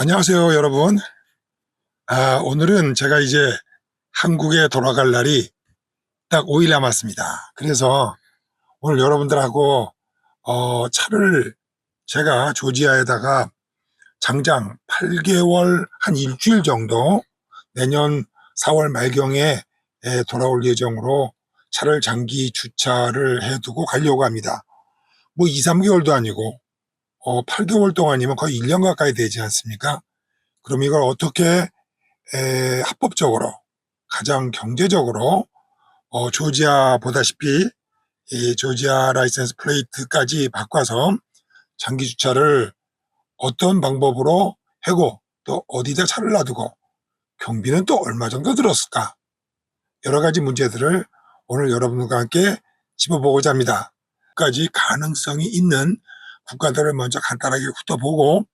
안녕하세요, 여러분. 오늘은 제가 이제 한국에 돌아갈 날이 딱 5일 남았습니다. 그래서 오늘 여러분들하고 차를 제가 조지아에다가 장장 8개월 한 일주일 정도 내년 4월 말경에 돌아올 예정으로 차를 장기 주차를 해두고 가려고 합니다. 뭐 2, 3개월도 아니고 8개월 동안이면 거의 1년 가까이 되지 않습니까? 그럼 이걸 어떻게 합법적으로 가장 경제적으로 조지아 보다시피 이 조지아 라이센스 플레이트까지 바꿔서 장기 주차를 어떤 방법으로 하고 또 어디다 차를 놔두고 경비는 또 얼마 정도 들었을까, 여러 가지 문제들을 오늘 여러분과 함께 짚어보고자 합니다. 까지 가능성이 있는 국가들을 먼저 간단하게 훑어보고,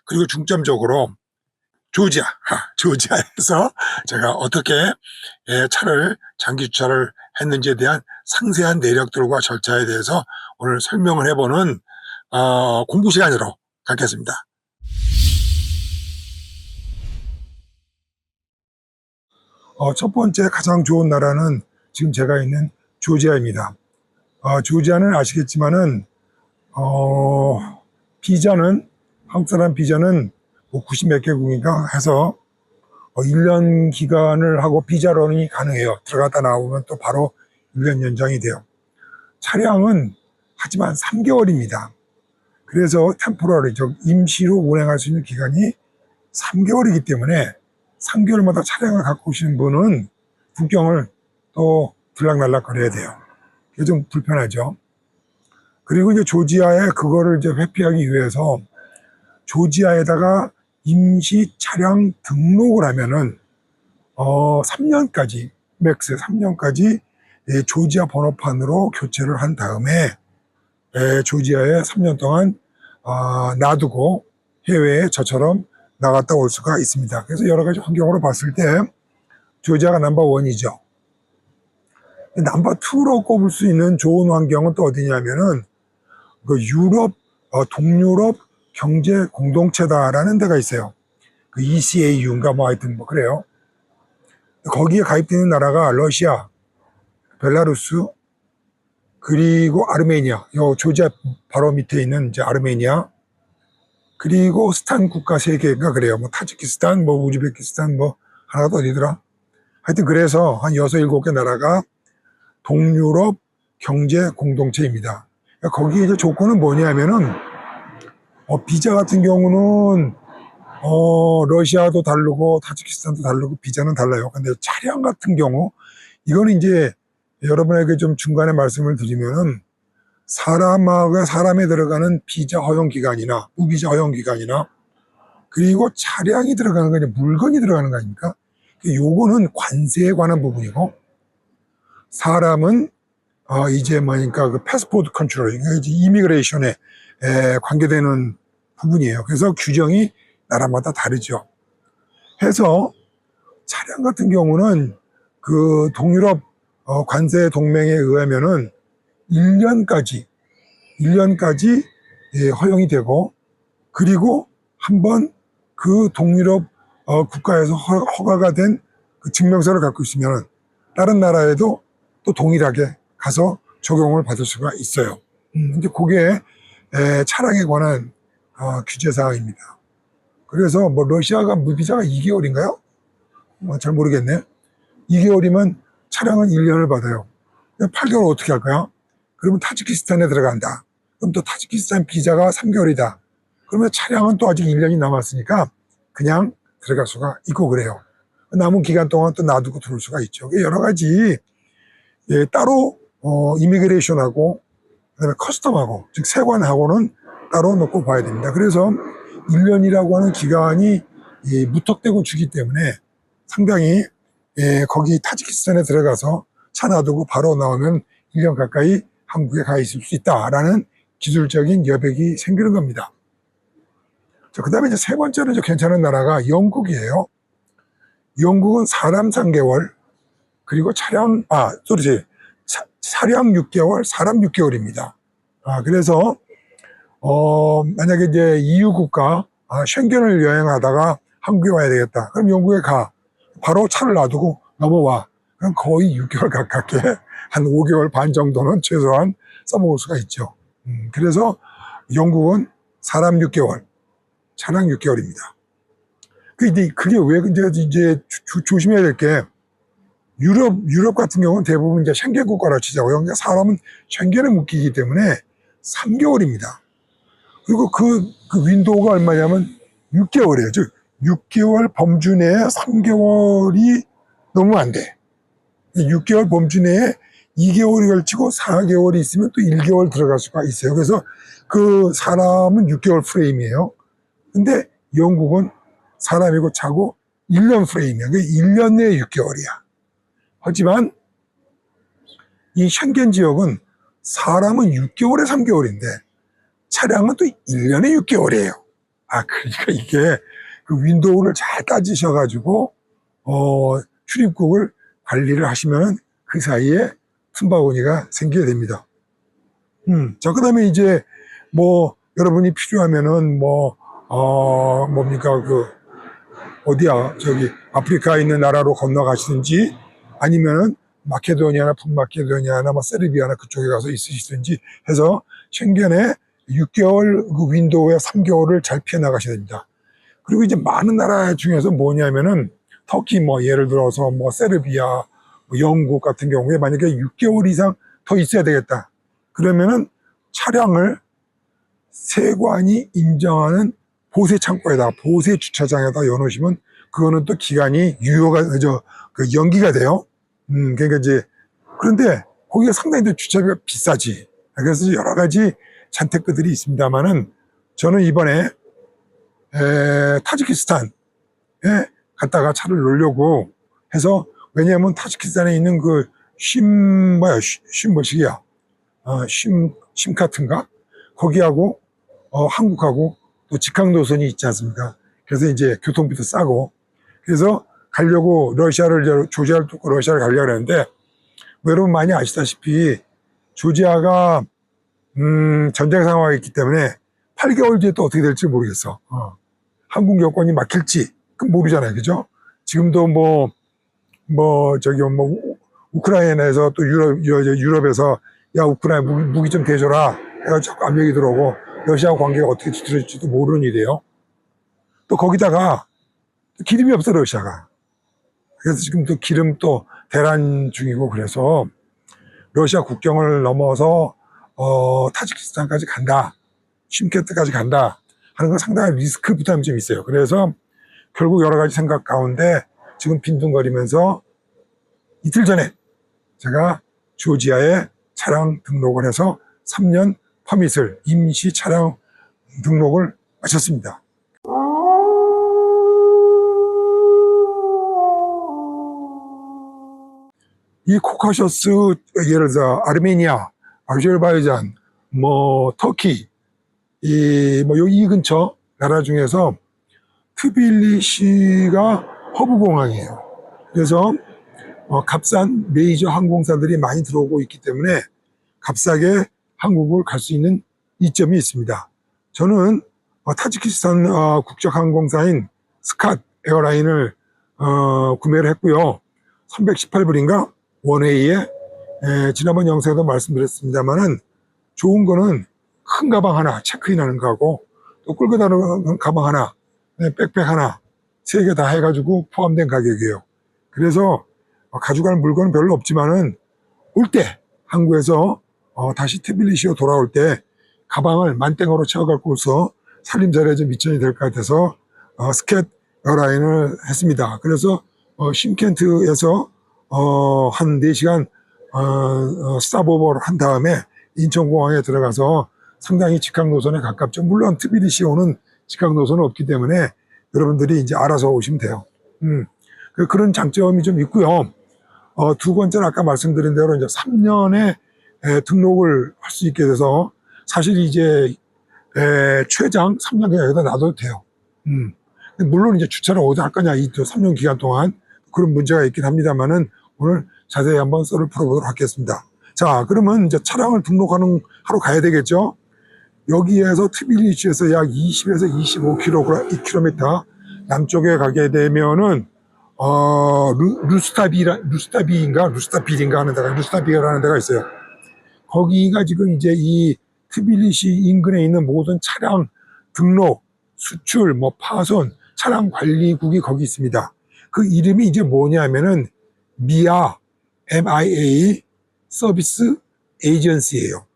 그리고 중점적으로 조지아에서 제가 어떻게 차를 장기 주차를 했는지에 대한 상세한 내력들과 절차에 대해서 오늘 설명을 해보는 공부 시간으로 갖겠습니다. 첫 번째 가장 좋은 나라는 지금 제가 있는 조지아입니다. 조지아는 아시겠지만은 비자는 한국 사람 비자는 뭐 90몇 개국인가 해서 1년 기간을 하고 비자론이 가능해요. 들어갔다 나오면 또 바로 1년 연장이 돼요. 차량은 하지만 3개월입니다. 그래서 템포러리, 즉 임시로 운행할 수 있는 기간이 3개월이기 때문에 3개월마다 차량을 갖고 오시는 분은 국경을 또 들락날락 거려야 돼요. 그게 좀 불편하죠. 그리고 이제 조지아에 그거를 이제 회피하기 위해서 조지아에다가 임시 차량 등록을 하면은 3년까지, 맥스 3년까지 조지아 번호판으로 교체를 한 다음에 조지아에 3년 동안 놔두고 해외에 저처럼 나갔다 올 수가 있습니다. 그래서 여러 가지 환경으로 봤을 때 조지아가 넘버1이죠. 넘버2로 꼽을 수 있는 좋은 환경은 또 어디냐면은 그 유럽, 동유럽 경제 공동체다라는 데가 있어요. 그 ECAU인가 뭐 하여튼 뭐 그래요. 거기에 가입되는 나라가 러시아, 벨라루스, 그리고 아르메니아, 요 조지아 바로 밑에 있는 이제 아르메니아, 그리고 스탄 국가 3개인가 그래요. 뭐 타지키스탄, 뭐 우즈베키스탄, 뭐 하나가 더 어디더라? 하여튼 그래서 한 6, 7개 나라가 동유럽 경제 공동체입니다. 거기 이제 조건은 뭐냐면은 비자 같은 경우는 러시아도 다르고 타지키스탄도 다르고 비자는 달라요. 근데 차량 같은 경우 이거는 이제 여러분에게 좀 중간에 말씀을 드리면은 사람에 들어가는 비자 허용 기간이나 무비자 허용 기간이나 그리고 차량이 들어가는 거 아니라 물건이 들어가는 거 아닙니까? 요거는 관세에 관한 부분이고, 사람은 이제 뭐니까 그 패스포드 컨트롤, 이제 이미그레이션에 관계되는 부분이에요. 그래서 규정이 나라마다 다르죠. 해서 차량 같은 경우는 그 동유럽 관세 동맹에 의하면은 1년까지 허용이 되고, 그리고 한번 그 동유럽 국가에서 허가가 된 그 증명서를 갖고 있으면 다른 나라에도 또 동일하게 가서 적용을 받을 수가 있어요. 근데 그게 차량에 관한 규제 사항입니다. 그래서 뭐 러시아가 무비자가 2개월인가요? 잘 모르겠네. 2개월이면 차량은 1년을 받아요. 8개월 어떻게 할 거야? 그러면 타지키스탄에 들어간다. 그럼 또 타지키스탄 비자가 3개월이다. 그러면 차량은 또 아직 1년이 남았으니까 그냥 들어갈 수가 있고 그래요. 남은 기간 동안 또 놔두고 들어올 수가 있죠. 여러 가지 따로 이미그레이션하고 그다음에 커스텀하고, 즉 세관하고는 따로 놓고 봐야 됩니다. 그래서 1년이라고 하는 기간이 무턱대고 주기 때문에 상당히 거기 타지키스탄에 들어가서 차 놔두고 바로 나오면 1년 가까이 한국에 가 있을 수 있다라는 기술적인 여백이 생기는 겁니다. 그 다음에 이제 세 번째로 이제 괜찮은 나라가 영국이에요. 영국은 사람 3개월, 그리고 차량 6개월, 사람 6개월입니다. 그래서 만약에 이제 EU 국가 쉥겐을 여행하다가 한국에 와야 되겠다. 그럼 영국에 가. 바로 차를 놔두고 넘어와. 그럼 거의 6개월 가깝게 한 5개월 반 정도는 최소한 써먹을 수가 있죠. 그래서 영국은 사람 6개월, 차량 6개월입니다. 그게 왜 이제 조심해야 될 게 유럽 같은 경우는 대부분 이제 쉥겐 국가로 치자고요. 그러니까 사람은 쉥겐에 묶이기 때문에 3개월입니다. 그리고 그 윈도우가 얼마냐면 6개월이에요. 즉 6개월 범주 내에 3개월이 넘으면 안 돼. 6개월 범주 내에 2개월이 걸치고 4개월이 있으면 또 1개월 들어갈 수가 있어요. 그래서 그 사람은 6개월 프레임이에요. 근데 영국은 사람이고 차고 1년 프레임이야. 1년 내에 6개월이야. 하지만 이 쉥겐 지역은 사람은 6개월에 3개월인데 차량은 또 1년에 6개월이에요. 그러니까 이게 그 윈도우를 잘 따지셔가지고 출입국을 관리를 하시면 그 사이에 틈바구니가 생기게 됩니다. 자, 그 다음에 이제 여러분이 필요하면은 뭡니까 어디야 저기 아프리카에 있는 나라로 건너가시든지 아니면은 마케도니아나 북마케도니아나 세르비아나 그쪽에 가서 있으시든지 해서 쉥겐에 6개월 그 윈도우에 3개월을 잘 피해 나가셔야 됩니다. 그리고 이제 많은 나라 중에서 뭐냐면은 터키 예를 들어서 세르비아, 영국 같은 경우에 만약에 6개월 이상 더 있어야 되겠다. 그러면은 차량을 세관이 인정하는 보세 창고에다 보세 주차장에다 여놓으시면 그거는 또 기간이 연기가 돼요. 그러니까 이제 그런데 거기가 상당히 또 주차비가 비싸지. 그래서 여러 가지 잔태크들이 있습니다만은 저는 이번에 타지키스탄에 갔다가 차를 놓으려고 해서 왜냐하면 타지키스탄에 있는 그 심카트인가 거기하고 한국하고 또 직항 노선이 있지 않습니까? 그래서 이제 교통비도 싸고 그래서 가려고 조지아를 뚫고 러시아를 가려고 했는데 여러분 많이 아시다시피 조지아가 전쟁 상황이 있기 때문에 8개월 뒤에 또 어떻게 될지 모르겠어. 한국 여권이 막힐지 그건 모르잖아요, 그죠? 지금도 우크라이나에서 또 유럽에서 야 우크라이나 무기 좀 대줘라 해가지고 자꾸 압력이 들어오고 러시아 관계가 어떻게 뒤틀어질지도 모르는 일이에요. 또 거기다가 기름이 없어 러시아가. 그래서 지금 또 기름 또 대란 중이고 그래서 러시아 국경을 넘어서 타지키스탄까지 간다, 심케트까지 간다 하는 건 상당히 리스크 부담이 좀 있어요. 그래서 결국 여러 가지 생각 가운데 지금 빈둥거리면서 이틀 전에 제가 조지아에 차량 등록을 해서 3년 퍼밋을 임시 차량 등록을 마쳤습니다. 이 코카셔스 예를 들어 아르메니아, 아제르바이잔, 터키 이 근처 나라 중에서 트빌리시가 허브 공항이에요. 그래서 값싼 메이저 항공사들이 많이 들어오고 있기 때문에 값싸게 한국을 갈 수 있는 이점이 있습니다. 저는 타지키스탄 국적항공사인 스캇 에어라인을 구매를 했고요. 318불인가 원웨이에 지난번 영상에도 말씀드렸습니다만은 좋은 거는 큰 가방 하나 체크인하는 거하고 또 끌고 다니는 가방 하나, 백팩 하나 3개 다 해가지고 포함된 가격이에요. 그래서 가져갈 물건은 별로 없지만은 올 때 한국에서 다시 트빌리시로 돌아올 때 가방을 만땡으로 채워갖고서 살림살이에 좀 미천이 될 것 같아서 스캇 에어라인을 했습니다. 그래서 심켄트에서 한 4시간 스탑오버를 한 다음에 인천공항에 들어가서 상당히 직항 노선에 가깝죠. 물론 트빌리시 오는 직항 노선은 없기 때문에 여러분들이 이제 알아서 오시면 돼요. 그런 장점이 좀 있고요. 두 번째는 아까 말씀드린 대로 이제 3년에 등록을 할 수 있게 돼서 사실 이제 최장 3년 그냥 여기다 놔둬도 돼요. 물론 이제 주차를 어디다 할 거냐, 이 3년 기간 동안 그런 문제가 있긴 합니다만은 오늘 자세히 한번 썰을 풀어보도록 하겠습니다. 자, 그러면 이제 차량을 등록하러 가야 되겠죠. 여기에서 트빌리시에서 약 20에서 25km 남쪽에 가게 되면은 루스타빌인가 하는 데가 루스타비라는 데가 있어요. 거기가 지금 이제 이 트빌리시 인근에 있는 모든 차량 등록, 수출, 뭐 파손, 차량 관리국이 거기 있습니다. 그 이름이 이제 뭐냐면은 미아, MIA 서비스 에이전시예요.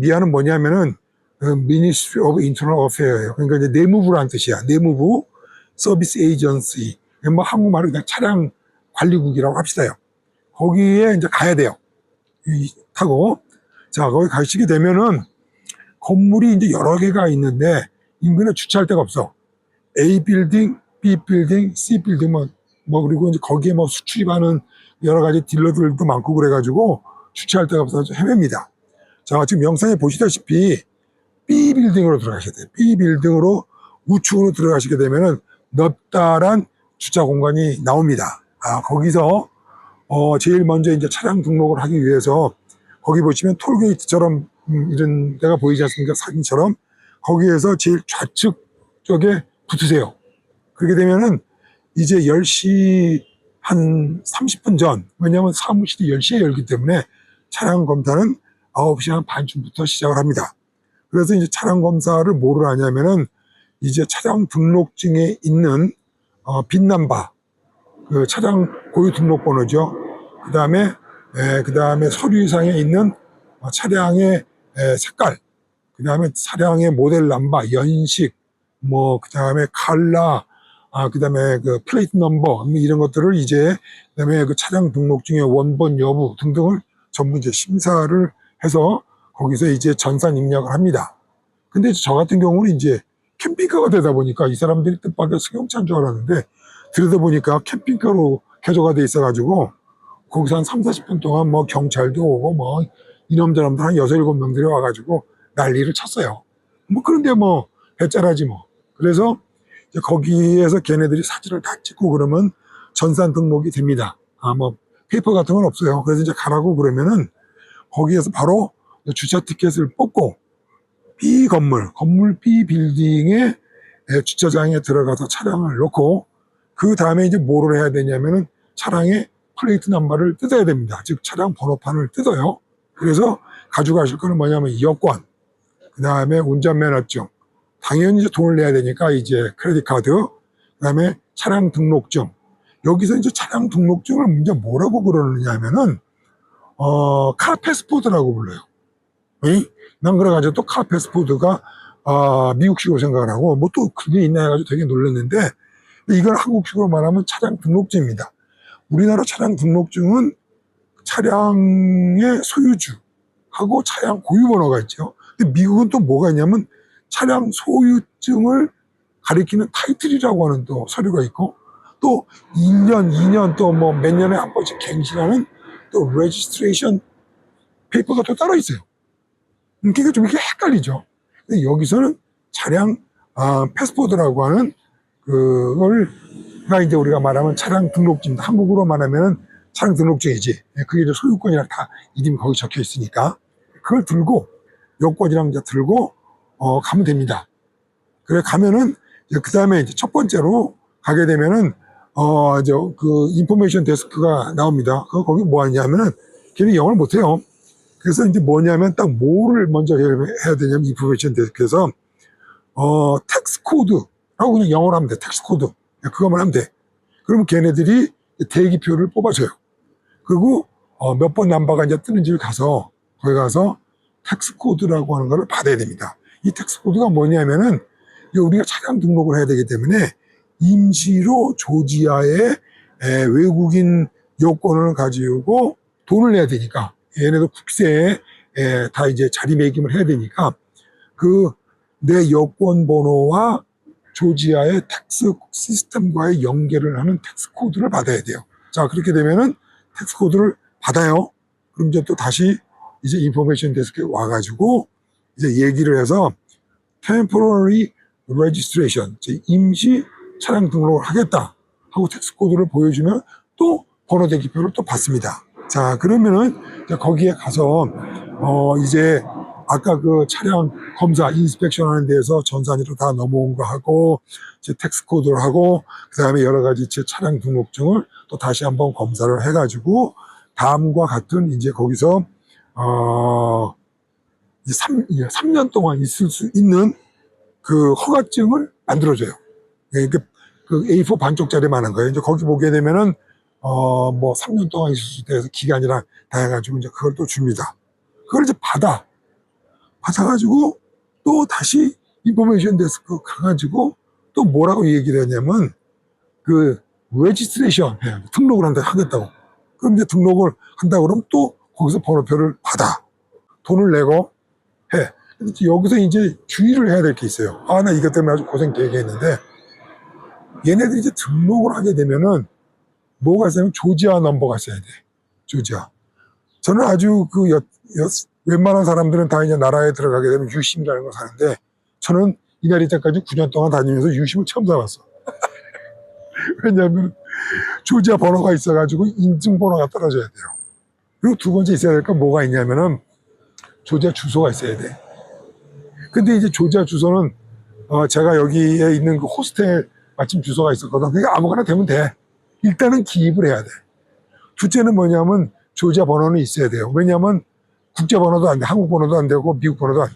미아는 뭐냐면은 Ministry of Internal Affairs예요. 그러니까 이제 내무부라는 뜻이야. 내무부 서비스 에이전시. 뭐 한국말로 그냥 차량 관리국이라고 합시다요. 거기에 이제 가야 돼요. 타고. 자, 거기 가시게 되면은 건물이 이제 여러 개가 있는데 인근에 주차할 데가 없어. A 빌딩, B 빌딩, C 빌딩 뭐 그리고 이제 거기에 뭐 수출입하는 여러 가지 딜러들도 많고 그래가지고 주차할 데가 없어서 헤맵니다. 자, 지금 영상에 보시다시피 B 빌딩으로 들어가셔야 돼요. B 빌딩으로 우측으로 들어가시게 되면은 넓다란 주차 공간이 나옵니다. 거기서 제일 먼저 이제 차량 등록을 하기 위해서 거기 보시면 톨게이트처럼 이런 데가 보이지 않습니까? 사진처럼. 거기에서 제일 좌측 쪽에 붙으세요. 그렇게 되면은 이제 10시 한 30분 전, 왜냐하면 사무실이 10시에 열기 때문에 차량 검사는 9시 한 반쯤부터 시작을 합니다. 그래서 이제 차량 검사를 뭐를 하냐면은 이제 차량 등록증에 있는 빈남바, 그 차량 고유 등록번호죠. 그 다음에 서류상에 있는 차량의 색깔, 그 다음에 차량의 모델 넘버, 연식, 뭐, 그 다음에 컬러, 그 다음에 그 플레이트 넘버, 이런 것들을 이제, 그 다음에 그 차량 등록증의 원본 여부 등등을 전부 이제 심사를 해서 거기서 이제 전산 입력을 합니다. 근데 저 같은 경우는 이제 캠핑카가 되다 보니까 이 사람들이 뜻밖의 승용차인 줄 알았는데 들여다보니까 캠핑카로 개조가 돼 있어가지고 거기서 한 3, 40분 동안 뭐 경찰도 오고 뭐 이놈저놈들 한 6, 7명들이 와가지고 난리를 쳤어요. 뭐 그런데 뭐 배짜라지 뭐. 그래서 이제 거기에서 걔네들이 사진을 다 찍고 그러면 전산 등록이 됩니다. 뭐 페이퍼 같은 건 없어요. 그래서 이제 가라고 그러면은 거기에서 바로 주차 티켓을 뽑고 B 건물 B 빌딩의 주차장에 들어가서 차량을 놓고 그 다음에 이제 뭐를 해야 되냐면은 차량의 플레이트 넘버를 뜯어야 됩니다. 즉 차량 번호판을 뜯어요. 그래서 가져가실 거는 뭐냐면 여권, 그 다음에 운전면허증, 당연히 이제 돈을 내야 되니까 이제 크레딧 카드, 그 다음에 차량 등록증. 여기서 이제 차량 등록증을 이제 뭐라고 그러느냐면은 카 패스포드라고 불러요. 난 그래가지고 또 카 패스포드가 미국식으로 생각을 하고 뭐 또 그게 있나 해가지고 되게 놀랐는데 이걸 한국식으로 말하면 차량 등록증입니다. 우리나라 차량 등록증은 차량의 소유주하고 차량 고유번호가 있죠. 근데 미국은 또 뭐가 있냐면 차량 소유증을 가리키는 타이틀이라고 하는 또 서류가 있고 또 1년, 2년 또 뭐 몇 년에 한 번씩 갱신하는 또 레지스트레이션 페이퍼가 또 따로 있어요. 그러니까 좀 이렇게 헷갈리죠. 근데 여기서는 차량 패스포드라고 하는 그걸가 이제 우리가 말하면 차량 등록증, 한국으로 말하면은 차량 등록증이지. 그게 이제 소유권이랑 다 이름이 거기 적혀 있으니까 그걸 들고 여권이랑 이제 들고 가면 됩니다. 그래 가면은 그 다음에 이제 첫 번째로 가게 되면은 이제 그 인포메이션 데스크가 나옵니다. 거기 뭐 하냐면은 걔는 영어를 못해요. 그래서 이제 뭐냐면 딱 뭐를 먼저 해야 되냐면 인포메이션 데스크에서 텍스 코드라고 그냥 영어로 하면 돼. 텍스 코드. 그거만 하면 돼. 그러면 걔네들이 대기표를 뽑아줘요. 그리고 몇 번 넘버가 이제 뜨는지를 가서 거기 가서 텍스 코드라고 하는 걸 받아야 됩니다. 이 텍스 코드가 뭐냐면은 우리가 차량 등록을 해야 되기 때문에 임시로 조지아의 외국인 여권을 가지고 돈을 내야 되니까 얘네도 국세에 다 이제 자리매김을 해야 되니까 내 여권 번호와 조지아의 텍스 시스템과의 연계를 하는 텍스 코드를 받아야 돼요. 자, 그렇게 되면은 텍스 코드를 받아요. 그럼 이제 또 다시 이제 인포메이션 데스크에 와가지고 이제 얘기를 해서 temporary registration, 임시 차량 등록을 하겠다 하고 텍스 코드를 보여주면 또 번호 대기표를 또 받습니다. 자, 그러면은 거기에 가서 이제 아까 그 차량 검사, 인스펙션 하는 데에서 전산으로 다 넘어온 거 하고, 이제 텍스 코드를 하고, 그 다음에 여러 가지 제 차량 등록증을 또 다시 한번 검사를 해가지고, 다음과 같은 이제 거기서, 이제 3년 동안 있을 수 있는 그 허가증을 만들어줘요. 그러니까 그 A4 반쪽짜리만한 거예요. 이제 거기 보게 되면은, 뭐 3년 동안 있을 수 있다 해서 기간이랑 다 해가지고 이제 그걸 또 줍니다. 그걸 이제 받아가지고 또 다시 인포메이션 데스크 가가지고 또 뭐라고 얘기를 했냐면 그 레지스트레이션 등록을 하겠다고. 그럼 이제 등록을 한다고 그러면 또 거기서 번호표를 받아. 돈을 내고 해. 여기서 이제 주의를 해야 될 게 있어요. 아, 나 이것 때문에 아주 고생 되게 했는데 얘네들이 이제 등록을 하게 되면은 뭐가 있으면 조지아 넘버가 있어야 돼. 조지아. 저는 아주 웬만한 사람들은 다 이제 나라에 들어가게 되면 유심이라는 걸 사는데 저는 이날 이때까지 9년 동안 다니면서 유심을 처음 사봤어. 왜냐하면 조지아 번호가 있어가지고 인증번호가 떨어져야 돼요. 그리고 두 번째 있어야 될 건 뭐가 있냐면은 조지아 주소가 있어야 돼. 근데 이제 조지아 주소는 제가 여기에 있는 그 호스텔 마침 주소가 있었거든. 그러니까 아무거나 되면 돼. 일단은 기입을 해야 돼. 둘째는 뭐냐면 조지아 번호는 있어야 돼요. 왜냐하면 국제 번호도 안 돼, 한국 번호도 안 되고 미국 번호도 안 돼.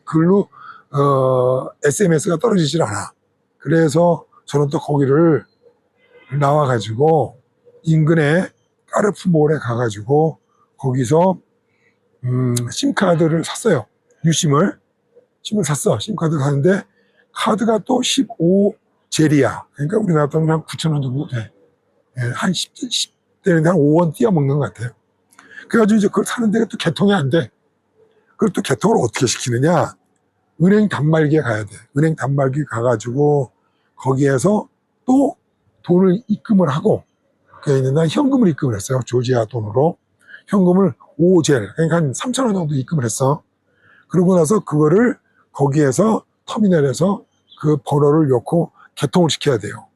글로 SMS가 떨어지질 않아. 그래서 저는 또 거기를 나와가지고 인근에 까르푸몰에 가가지고 거기서 심카드를 샀어요. 유심을 샀어. 심카드를 샀는데 카드가 또 15젤이야. 그러니까 우리나라 돈은 한 9,000원 정도 돼. 한 10대는데 한 5원 띄어먹는 것 같아요. 그래가지고 이제 그걸 사는 데가 또 개통이 안 돼. 그걸 또 개통을 어떻게 시키느냐? 은행 단말기에 가야 돼. 은행 단말기 가가지고 거기에서 또 돈을 입금을 하고, 난 현금을 입금을 했어요. 조지아 돈으로. 현금을 5젤, 그러니까 한 3,000원 정도 입금을 했어. 그러고 나서 그거를 거기에서 터미널에서 그 번호를 넣고 개통을 시켜야 돼요.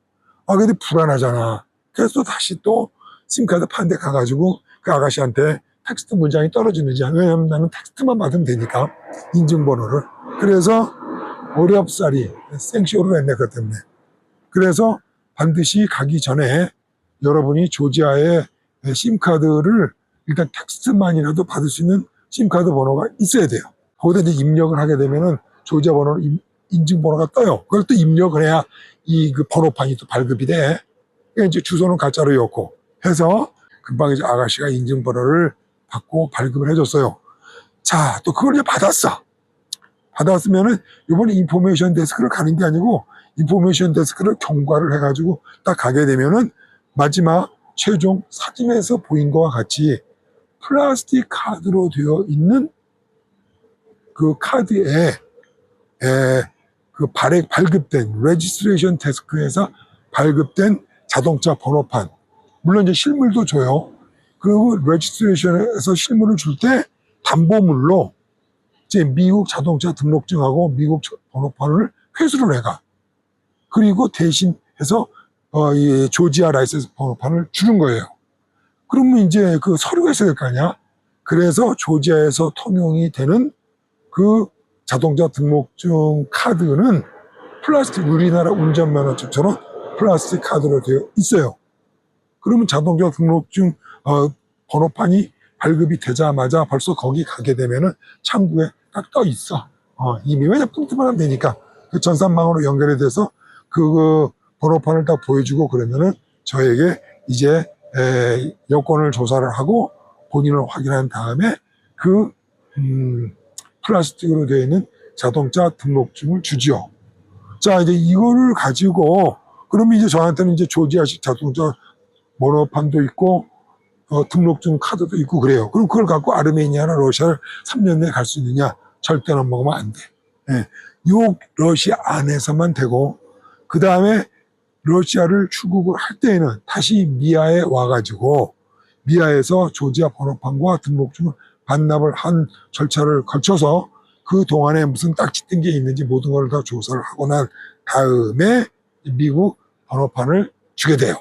아, 근데 불안하잖아. 그래서 또 다시 또 심카드 파는 데 가가지고 그 아가씨한테 텍스트 문장이 떨어지는지, 왜냐면 나는 텍스트만 받으면 되니까, 인증번호를. 그래서 어렵사리, 생쇼를 했네, 그것 때문에. 그래서 반드시 가기 전에 여러분이 조지아의 심카드를 일단 텍스트만이라도 받을 수 있는 심카드 번호가 있어야 돼요. 거기다 이제 입력을 하게 되면은 조지아 번호는 인증번호가 떠요. 그걸 또 입력을 해야 그 번호판이 또 발급이 돼. 그러니까 이제 주소는 가짜로 였고 해서 금방 이제 아가씨가 인증번호를 받고 발급을 해줬어요. 자, 또 그걸 이제 받았어. 받았으면은 이번에 인포메이션 데스크를 가는 게 아니고 인포메이션 데스크를 경과를 해가지고 딱 가게 되면은 마지막 최종 사진에서 보인 것과 같이 플라스틱 카드로 되어 있는 그 카드에 그 발급된 레지스트레이션 데스크에서 발급된 자동차 번호판, 물론 이제 실물도 줘요. 그리고 레지스트레이션에서 실물을 줄 때 담보물로 이제 미국 자동차 등록증하고 미국 번호판을 회수를 해가. 그리고 대신해서 이 조지아 라이센스 번호판을 주는 거예요. 그러면 이제 그 서류가 있어야 될 거 아니야. 그래서 조지아에서 통용이 되는 그 자동차 등록증 카드는 플라스틱, 우리나라 운전면허증처럼 플라스틱 카드로 되어 있어요. 그러면 자동차 등록증 번호판이 발급이 되자마자 벌써 거기 가게 되면은 창구에 딱 떠 있어. 이미 왜냐 뚱뚱만 하면 되니까 그 전산망으로 연결이 돼서 그 번호판을 딱 보여주고 그러면은 저에게 이제 여권을 조사를 하고 본인을 확인한 다음에 그 플라스틱으로 되어 있는 자동차 등록증을 주지요. 자, 이제 이거를 가지고 그러면 이제 저한테는 이제 조지아식 자동차 번호판도 있고 등록증 카드도 있고 그래요. 그럼 그걸 갖고 아르메니아나 러시아를 3년 내에 갈 수 있느냐? 절대 넘어가면 안 돼. 요 러시아 안에서만 되고 그 다음에 러시아를 출국을 할 때에는 다시 미아에 와가지고 미아에서 조지아 번호판과 등록증을 반납을 한 절차를 거쳐서 그 동안에 무슨 딱지 뜬 게 있는지 모든 걸 다 조사를 하고 난 다음에 미국 번호판을 주게 돼요.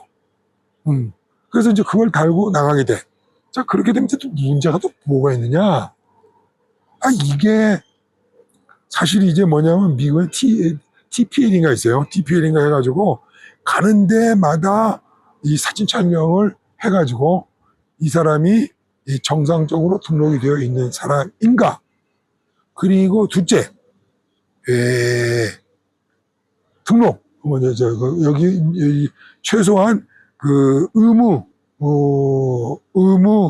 그래서 이제 그걸 달고 나가게 돼. 자, 그렇게 되면 또 문제가 또 뭐가 있느냐? 이게 사실 이제 뭐냐면 미국의 TPL인가 있어요. TPL인가 해가지고 가는 데마다 이 사진 촬영을 해가지고 이 사람이 이 정상적으로 등록이 되어 있는 사람인가. 그리고 둘째, 등록. 여기 최소한 그 의무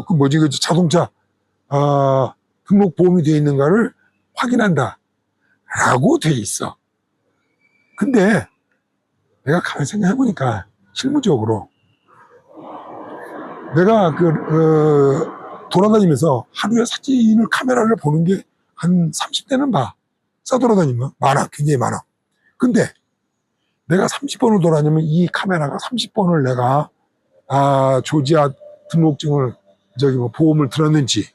그 뭐지 그 자동차 등록 보험이 되어 있는가를 확인한다라고 돼 있어. 근데 내가 가만히 생각해 보니까 실무적으로 내가 돌아다니면서 하루에 사진을 카메라를 보는 게 한 30대는 봐. 싸돌아다니면 많아, 굉장히 많아. 근데 내가 30번을 돌아다니면 이 카메라가 30번을 내가 조지아 등록증을 보험을 들었는지,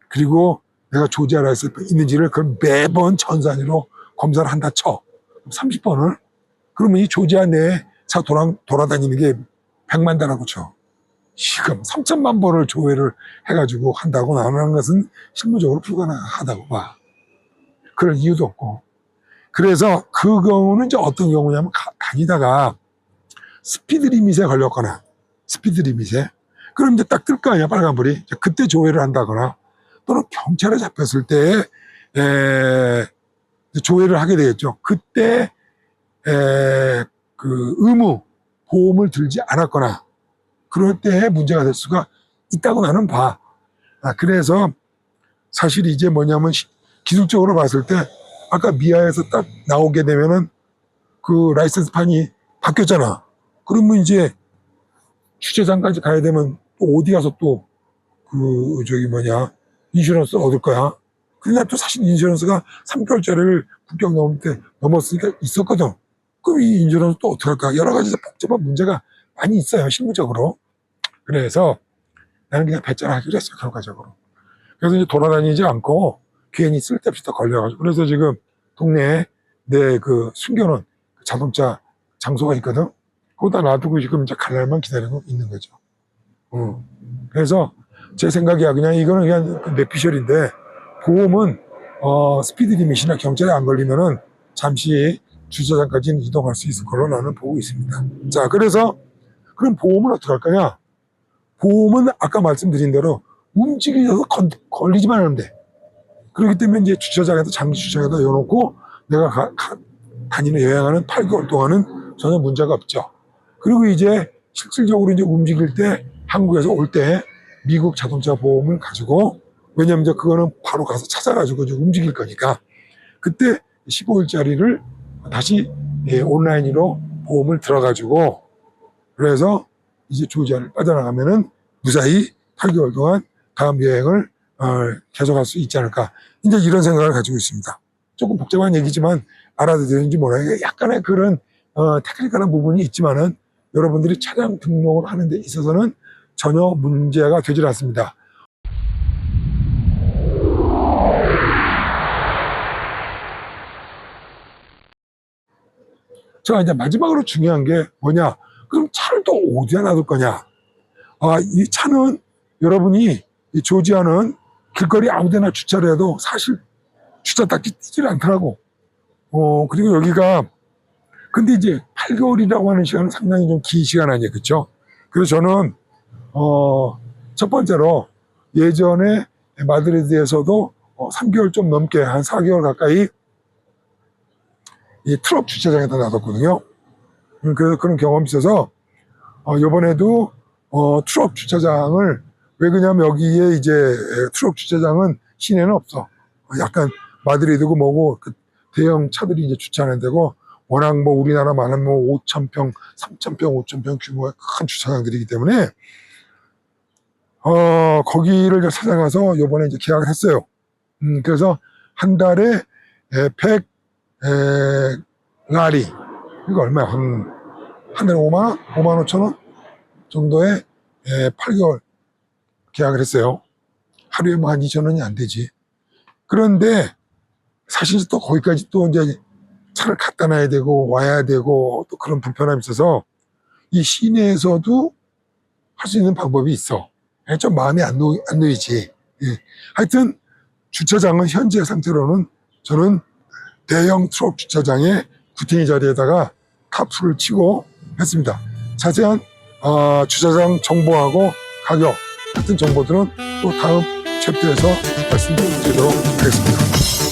그리고 내가 조지아 라이센스 있는지를 그걸 매번 전산으로 검사를 한다 쳐. 30번을. 그러면 이 조지아 내에 차 돌아다니는 게 100만 대라고 쳐. 지금 3천만 번을 조회를 해가지고 한다고 나는 것은 실무적으로 불가능하다고 봐. 그럴 이유도 없고. 그래서 그 경우는 이제 어떤 경우냐면 다니다가 스피드 리밋에 걸렸거나, 스피드 리밋에. 그럼 이제 딱 뜰 거 아니야, 빨간불이. 그때 조회를 한다거나, 또는 경찰에 잡혔을 때, 조회를 하게 되겠죠. 그때, 그 의무 보험을 들지 않았거나, 그럴 때 문제가 될 수가 있다고 나는 봐. 그래서 사실 이제 뭐냐면 기술적으로 봤을 때 아까 미아에서 딱 나오게 되면은 그 라이센스판이 바뀌었잖아. 그러면 이제 주차장까지 가야 되면 또 어디 가서 또 인슈런스 얻을 거야. 근데 또 사실 인슈런스가 3개월짜리를 국경 넘을 때 넘었으니까 있었거든. 그럼 이 인슈런스 또 어떡할까? 여러 가지 복잡한 문제가 많이 있어요, 실무적으로. 그래서 나는 그냥 배째라하기로 했어, 결과적으로. 그래서 이제 돌아다니지 않고 괜히 쓸데없이 또 걸려가지고. 그래서 지금 동네에 내 그 숨겨놓은 자동차 장소가 있거든. 거기다 놔두고 지금 이제 갈 날만 기다리고 있는 거죠. 그래서 제 생각이야. 그냥 이거는 그냥 뇌피셜인데, 보험은 스피드 리밋이나 경찰에 안 걸리면은 잠시 주차장까지는 이동할 수 있을 걸로 나는 보고 있습니다. 자, 그래서 그럼 보험은 어떻게 할 거냐? 보험은 아까 말씀드린 대로 움직여서 걸리지만 하면 돼. 그렇기 때문에 이제 주차장에다, 장기 주차장에다 넣어놓고 내가 다니는 여행하는 8개월 동안은 전혀 문제가 없죠. 그리고 이제 실질적으로 이제 움직일 때, 한국에서 올 때 미국 자동차 보험을 가지고, 왜냐면 이제 그거는 바로 가서 찾아가지고 이제 움직일 거니까, 그때 15일짜리를 다시 온라인으로 보험을 들어가지고, 그래서 이제 조지아를 빠져나가면은 무사히 8개월 동안 다음 여행을 계속할 수 있지 않을까. 이제 이런 생각을 가지고 있습니다. 조금 복잡한 얘기지만 알아들으는지 몰라요. 약간의 그런 테크니컬한 부분이 있지만은 여러분들이 차량 등록을 하는 데 있어서는 전혀 문제가 되질 않습니다. 자, 이제 마지막으로 중요한 게 뭐냐? 그럼 차를 또 어디에 놔둘 거냐? 이 차는 여러분이, 이 조지아는 길거리 아무데나 주차를 해도 사실 주차 딱지 띄질 않더라고. 그리고 여기가, 근데 이제 8개월이라고 하는 시간은 상당히 좀 긴 시간 아니에요. 그쵸? 그래서 저는, 첫 번째로 예전에 마드리드에서도 3개월 좀 넘게, 한 4개월 가까이 이 트럭 주차장에다 놔뒀거든요. 그래서 그런 경험이 있어서, 이번에도 트럭 주차장을, 왜 그러냐면 여기에 이제 트럭 주차장은 시내는 없어. 약간 마드리드고 뭐고 그 대형 차들이 이제 주차하는 데고, 워낙 뭐 우리나라만은 뭐 5,000평, 3,000평, 5,000평 규모의 큰 주차장들이기 때문에 거기를 이제 찾아가서 요번에 이제 계약을 했어요. 그래서 한 달에 100 라리, 이거 얼마야? 한 달에 5만 원? 5만 5천 원 정도에 8개월 계약을 했어요. 하루에 뭐 한 2천 원이 안 되지. 그런데 사실 또 거기까지 또 이제 차를 갖다 놔야 되고 와야 되고 또 그런 불편함이 있어서 이 시내에서도 할 수 있는 방법이 있어. 좀 마음이 안 놓이지. 예. 하여튼 주차장은 현재 상태로는 저는 대형 트럭 주차장에 구팅이 자리에다가 타프를 치고 했습니다. 자세한 주차장 정보하고 가격 같은 정보들은 또 다음 챕터에서 말씀드리도록 하겠습니다.